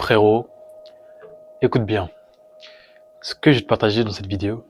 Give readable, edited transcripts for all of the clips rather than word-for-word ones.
Frérot, écoute bien. Ce que je vais te partager dans cette vidéo,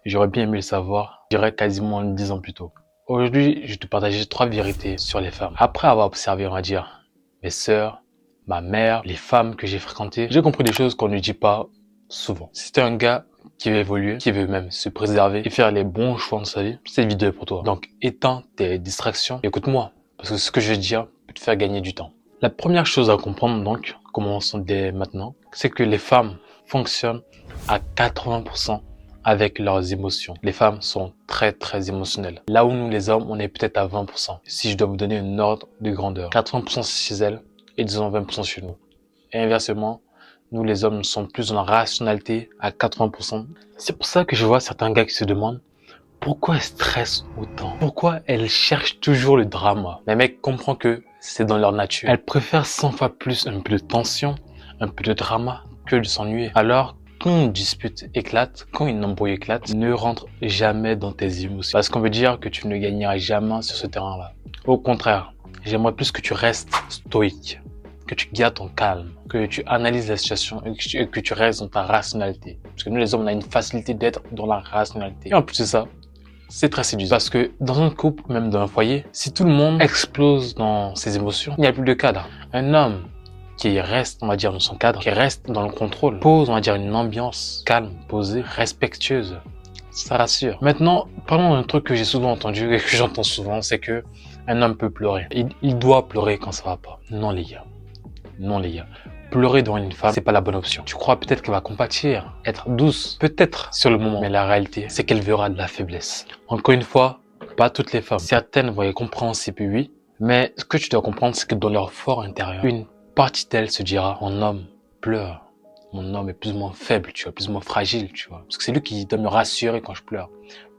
j'aurais bien aimé le savoir, je dirais quasiment 10 ans plus tôt. Aujourd'hui, je vais te partager 3 vérités sur les femmes. Après avoir observé, on va dire, mes sœurs, ma mère, les femmes que j'ai fréquentées, j'ai compris des choses qu'on ne dit pas souvent. Si t'es un gars qui veut évoluer, qui veut même se préserver et faire les bons choix dans sa vie, cette vidéo est pour toi. Donc, éteins tes distractions, écoute-moi, parce que ce que je vais te dire peut te faire gagner du temps. La première chose à comprendre, donc, commençons dès maintenant, c'est que les femmes fonctionnent à 80% avec leurs émotions. Les femmes sont très émotionnelles. Là où nous les hommes, on est peut-être à 20%. Si je dois vous donner un ordre de grandeur, 80% chez elles et disons 20% chez nous. Et inversement, nous les hommes sommes plus dans la rationalité à 80%. C'est pour ça que je vois certains gars qui se demandent pourquoi elles stressent autant? Pourquoi elles cherchent toujours le drama? Les mecs comprennent que c'est dans leur nature. Elles préfèrent 100 fois plus un peu de tension, un peu de drama que de s'ennuyer. Alors, quand une dispute éclate, quand une embrouille éclate, ne rentre jamais dans tes émotions. Parce qu'on veut dire que tu ne gagneras jamais sur ce terrain-là. Au contraire, j'aimerais plus que tu restes stoïque, que tu gardes ton calme, que tu analyses la situation et que tu restes dans ta rationalité. Parce que nous les hommes, on a une facilité d'être dans la rationalité. Et en plus de ça, c'est très séduisant. Parce que dans un couple, même dans un foyer, si tout le monde explose dans ses émotions, il n'y a plus de cadre. Un homme qui reste, on va dire, dans son cadre, qui reste dans le contrôle, pose, on va dire, une ambiance calme, posée, respectueuse. Ça rassure. Maintenant, parlons d'un truc que j'ai souvent entendu et que j'entends souvent, c'est que un homme peut pleurer. Il doit pleurer quand ça va pas. Non les gars. Non les gars. Pleurer devant une femme, c'est pas la bonne option. Tu crois peut-être qu'elle va compatir, être douce, peut-être sur le moment. Mais la réalité, c'est qu'elle verra de la faiblesse. Encore une fois, pas toutes les femmes. Certaines vont être compréhensibles, oui. Mais ce que tu dois comprendre, c'est que dans leur fort intérieur, une partie d'elle se dira, mon homme pleure. Mon homme est plus ou moins faible, tu vois, plus ou moins fragile, tu vois. Parce que c'est lui qui doit me rassurer quand je pleure.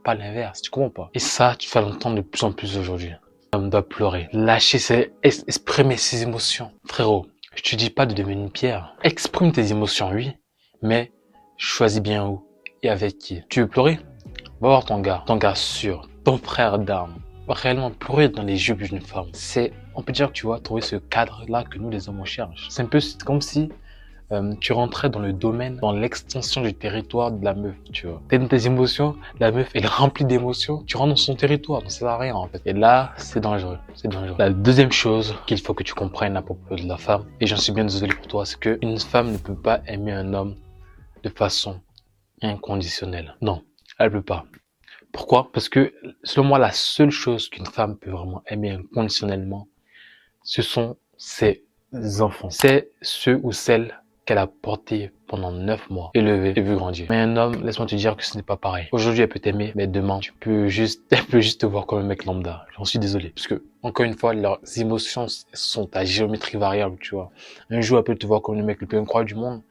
Pas l'inverse, tu comprends pas. Et ça, tu vas l'entendre de plus en plus aujourd'hui. L'homme doit pleurer, lâcher exprimer ses émotions. Frérot, je te dis pas de devenir une pierre. Exprime tes émotions, oui, mais choisis bien où et avec qui. Tu veux pleurer? Va voir ton gars sûr, ton frère d'armes. Réellement pleurer dans les yeux d'une femme. C'est, on peut dire que tu vois, trouver ce cadre-là que nous les hommes on cherche. C'est un peu comme si tu rentrais dans le domaine, dans l'extension du territoire de la meuf, tu vois. T'es dans tes émotions, la meuf elle est remplie d'émotions, tu rentres dans son territoire, donc ça sert à rien en fait. Et là, c'est dangereux, c'est dangereux. La deuxième chose qu'il faut que tu comprennes à propos de la femme, et j'en suis bien désolé pour toi, c'est qu'une femme ne peut pas aimer un homme de façon inconditionnelle. Non, elle peut pas. Pourquoi? Parce que selon moi, la seule chose qu'une femme peut vraiment aimer inconditionnellement, ce sont ses enfants. C'est ceux ou celles qu'elle a porté pendant 9 mois, élevé et vu grandir. Mais un homme, laisse-moi te dire que ce n'est pas pareil. Aujourd'hui, elle peut t'aimer, mais demain, elle peut juste te voir comme un mec lambda. J'en suis désolé. Parce que, encore une fois, leurs émotions sont à géométrie variable, tu vois. Un jour, elle peut te voir comme le mec le plus incroyable du monde,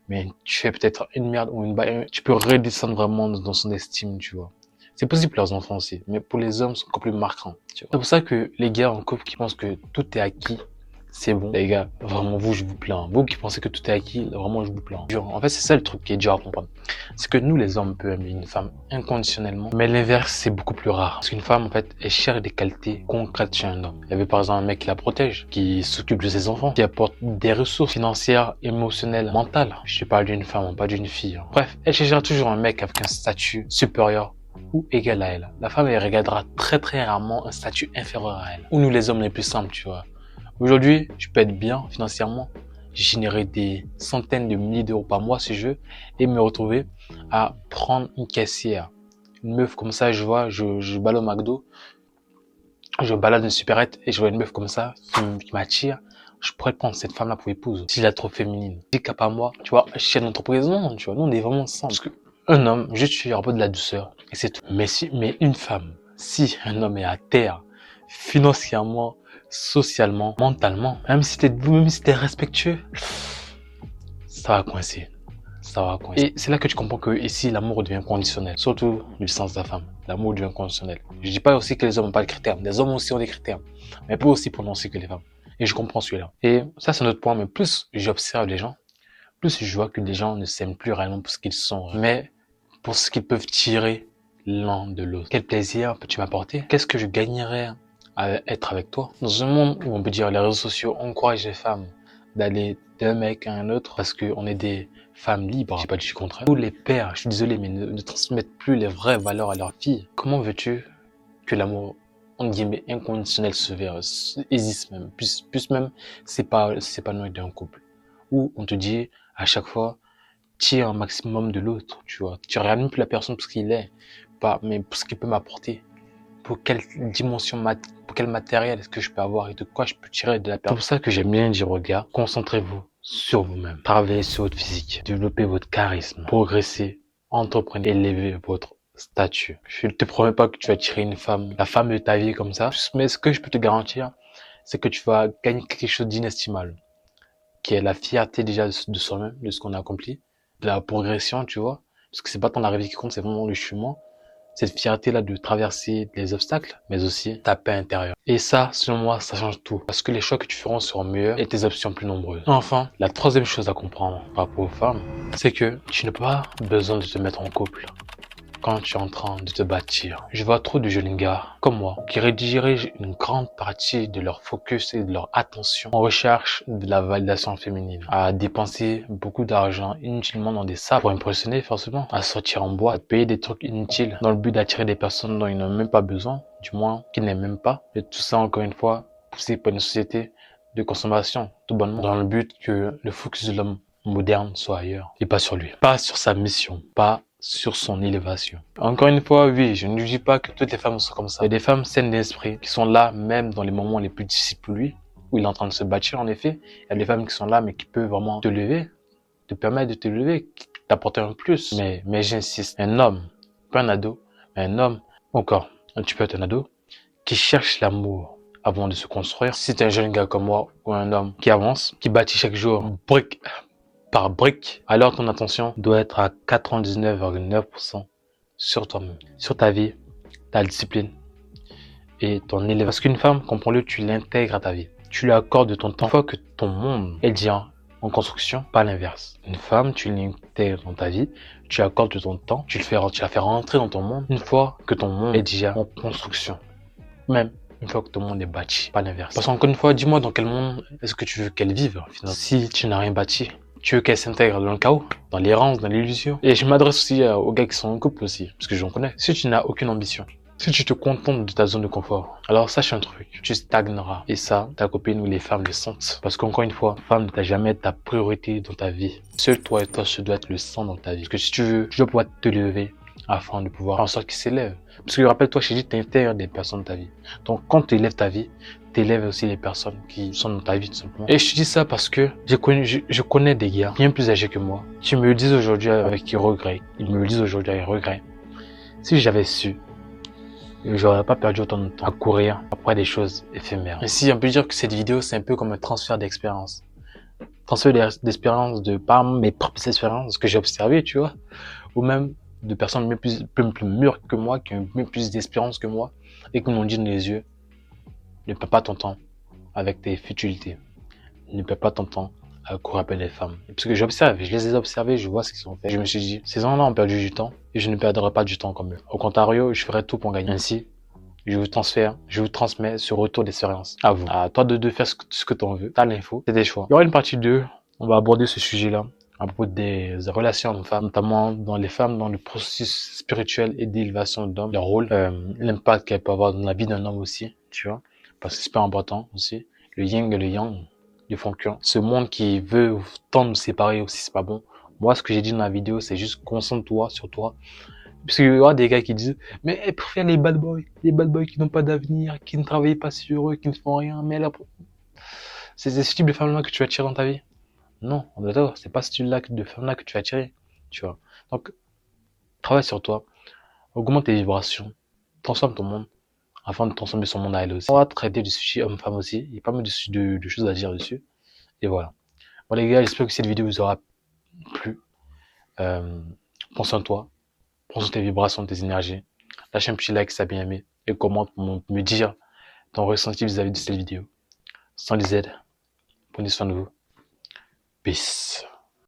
mais tu fais peut-être une merde ou tu peux redescendre vraiment dans son estime, tu vois. C'est possible pour leurs enfants aussi, mais pour les hommes, c'est encore plus marquant, tu vois. C'est pour ça que les gars en couple qui pensent que tout est acquis, c'est bon. Les gars, vraiment, vous, je vous plains. Vous qui pensez que tout est acquis, vraiment, je vous plains. En fait, c'est ça le truc qui est dur à comprendre. C'est que nous, les hommes, peuvent aimer une femme inconditionnellement, mais l'inverse, c'est beaucoup plus rare. Parce qu'une femme, en fait, elle cherche des qualités concrètes chez un homme. Il y avait par exemple un mec qui la protège, qui s'occupe de ses enfants, qui apporte des ressources financières, émotionnelles, mentales. Je te parle d'une femme, pas d'une fille. Bref, elle cherchera toujours un mec avec un statut supérieur ou égal à elle. La femme, elle regardera très rarement un statut inférieur à elle. Ou nous, les hommes, on est plus simples, tu vois. Aujourd'hui, je peux être bien financièrement, générer des centaines de milliers d'euros par mois si je veux, et me retrouver à prendre une caissière. Une meuf comme ça, je vois, je balade au McDo, je balade une supérette et je vois une meuf comme ça qui m'attire. Je pourrais prendre cette femme-là pour épouse. Si elle est trop féminine. Si cap à moi, tu vois, chef d'entreprise, non, tu vois, nous on est vraiment ensemble. Parce que un homme, juste tu un peu de la douceur et c'est tout. Mais une femme, si un homme est à terre, financièrement, socialement, mentalement, même si t'es respectueux, ça va coincer. Ça va coincer. Et c'est là que tu comprends que ici, l'amour devient conditionnel. Surtout du sens de la femme. L'amour devient conditionnel. Je dis pas aussi que les hommes n'ont pas de critères. Les hommes aussi ont des critères. Mais pas aussi prononcés que les femmes. Et je comprends celui-là. Et ça, c'est un autre point. Mais plus j'observe les gens, plus je vois que les gens ne s'aiment plus réellement pour ce qu'ils sont, mais pour ce qu'ils peuvent tirer l'un de l'autre. Quel plaisir peux-tu m'apporter? Qu'est-ce que je gagnerais à être avec toi? Dans un monde où on peut dire les réseaux sociaux encouragent les femmes d'aller d'un mec à un autre parce qu'on est des femmes libres, j'ai pas dit le contraire. Ou les pères, je suis désolé, mais ne transmettent plus les vraies valeurs à leurs filles. Comment veux-tu que l'amour, entre guillemets, inconditionnel existe même, plus même s'épanouir d'un couple. Où on te dit à chaque fois, tire un maximum de l'autre, tu vois. Tu regardes même plus la personne pour ce qu'il est, pas, mais pour ce qu'il peut m'apporter. Pour quelle dimension, pour quel matériel est-ce que je peux avoir et de quoi je peux tirer de la personne. C'est pour ça que j'aime bien dire aux gars, concentrez-vous sur vous-même. Travaillez sur votre physique, développez votre charisme, progressez, entreprenez, élevez votre statut. Je ne te promets pas que tu vas tirer une femme, la femme de ta vie comme ça, mais ce que je peux te garantir, c'est que tu vas gagner quelque chose d'inestimable, qui est la fierté déjà de soi-même, de ce qu'on a accompli, de la progression, tu vois, parce que c'est pas ton arrivée qui compte, c'est vraiment le chemin. Cette fierté-là de traverser les obstacles, mais aussi ta paix intérieure. Et ça, selon moi, ça change tout. Parce que les choix que tu feras seront meilleurs et tes options plus nombreuses. Enfin, la troisième chose à comprendre par rapport aux femmes, c'est que tu n'as pas besoin de te mettre en couple quand tu es en train de te bâtir. Je vois trop de jeunes gars, comme moi, qui dirigent une grande partie de leur focus et de leur attention en recherche de la validation féminine, à dépenser beaucoup d'argent inutilement dans des sapes pour impressionner forcément, à sortir en boîte, à payer des trucs inutiles dans le but d'attirer des personnes dont ils n'ont même pas besoin, du moins qu'ils n'aiment même pas. Et tout ça, encore une fois, poussé par une société de consommation, tout bonnement, dans le but que le focus de l'homme moderne soit ailleurs et pas sur lui, pas sur sa mission, pas sur son élévation. Encore une fois, oui, je ne dis pas que toutes les femmes sont comme ça. Il y a des femmes saines d'esprit qui sont là même dans les moments les plus difficiles pour lui, où il est en train de se bâtir en effet. Il y a des femmes qui sont là mais qui peuvent vraiment te lever, te permettre de te lever, t'apporter un plus. Mais j'insiste, un homme, pas un ado, mais un homme, encore, tu peux être un ado, qui cherche l'amour avant de se construire. Si t'es un jeune gars comme moi ou un homme qui avance, qui bâtit chaque jour brique par brique, alors ton attention doit être à 99,9% sur toi-même, sur ta vie, ta discipline et ton élévation. Parce qu'une femme, comprends-le, tu l'intègres à ta vie. Tu lui accordes de ton temps. Une fois que ton monde est déjà en construction, pas l'inverse. Une femme, tu l'intègres dans ta vie, tu accordes de ton temps, tu la fais rentrer dans ton monde une fois que ton monde est déjà en construction. Même une fois que ton monde est bâti, pas l'inverse. Parce qu'encore une fois, dis-moi dans quel monde est-ce que tu veux qu'elle vive finalement, si tu n'as rien bâti. Tu veux qu'elle s'intègre dans le chaos, dans l'errance, dans l'illusion. Et je m'adresse aussi aux gars qui sont en couple aussi, parce que j'en connais. Si tu n'as aucune ambition, si tu te contentes de ta zone de confort, alors sache un truc, tu stagneras. Et ça, ta copine ou les femmes le sentent. Parce qu'encore une fois, femme ne t'a jamais ta priorité dans ta vie. Seul toi et toi, ce doit être le centre dans ta vie. Parce que si tu veux, tu dois pouvoir te lever afin de pouvoir faire en sorte qu'ils s'élèvent. Parce que rappelle-toi, j'ai dit, tu intègres des personnes de ta vie. Donc quand tu élèves ta vie, t'élèves aussi les personnes qui sont dans ta vie tout simplement. Et je te dis ça parce que je connais des gars bien plus âgés que moi qui me le disent aujourd'hui avec regret. Ils me le disent aujourd'hui avec regret. Si j'avais su, j'aurais pas perdu autant de temps à courir après des choses éphémères. Ici, on peut dire que cette vidéo, c'est un peu comme un transfert d'expérience. Transfert d'expérience de par mes propres expériences, ce que j'ai observé, tu vois. Ou même de personnes bien plus mûres que moi, qui ont bien plus d'expérience que moi et qui m'ont dit dans les yeux, ne perds pas ton temps avec tes futilités. Ne perds pas ton temps à courir après les femmes. Parce que j'observe, je les ai observés, je vois ce qu'ils ont fait. Je me suis dit, ces gens-là ont perdu du temps et je ne perdrai pas du temps comme eux. Au contraire, je ferai tout pour gagner. Ainsi, je vous transmets ce retour d'expérience à vous. À toi de faire ce que tu en veux. T'as l'info, c'est tes choix. Il y aura une partie 2, on va aborder ce sujet-là à propos des relations de femmes, notamment dans les femmes, dans le processus spirituel et d'élévation d'hommes, leur rôle, l'impact qu'elle peut avoir dans la vie d'un homme aussi, tu vois, parce que c'est super important aussi. Le yin et le yang, ils font qu'un. Ce monde qui veut tant nous séparer aussi, c'est pas bon. Moi, ce que j'ai dit dans la vidéo, c'est juste concentre-toi sur toi. Parce qu'il y aura des gars qui disent, mais elle préfère les bad boys qui n'ont pas d'avenir, qui ne travaillent pas sur eux, qui ne font rien, mais là, c'est ce type de femmes-là que tu vas attirer dans ta vie. Non, on est d'accord, c'est pas ce type de femme-là que tu vas attirer, tu vois. Donc, travaille sur toi, augmente tes vibrations, transforme ton monde, afin de transformer son monde à elle aussi. On va traiter du sujet homme-femme aussi, il y a pas mal de choses à dire dessus, et voilà. Bon les gars, j'espère que cette vidéo vous aura plu. Pense en toi, prends sur tes vibrations, tes énergies, lâche un petit like si t'as bien aimé, et commente pour me dire ton ressenti vis-à-vis de cette vidéo. Sans les aides, prenez soin de vous. Peace.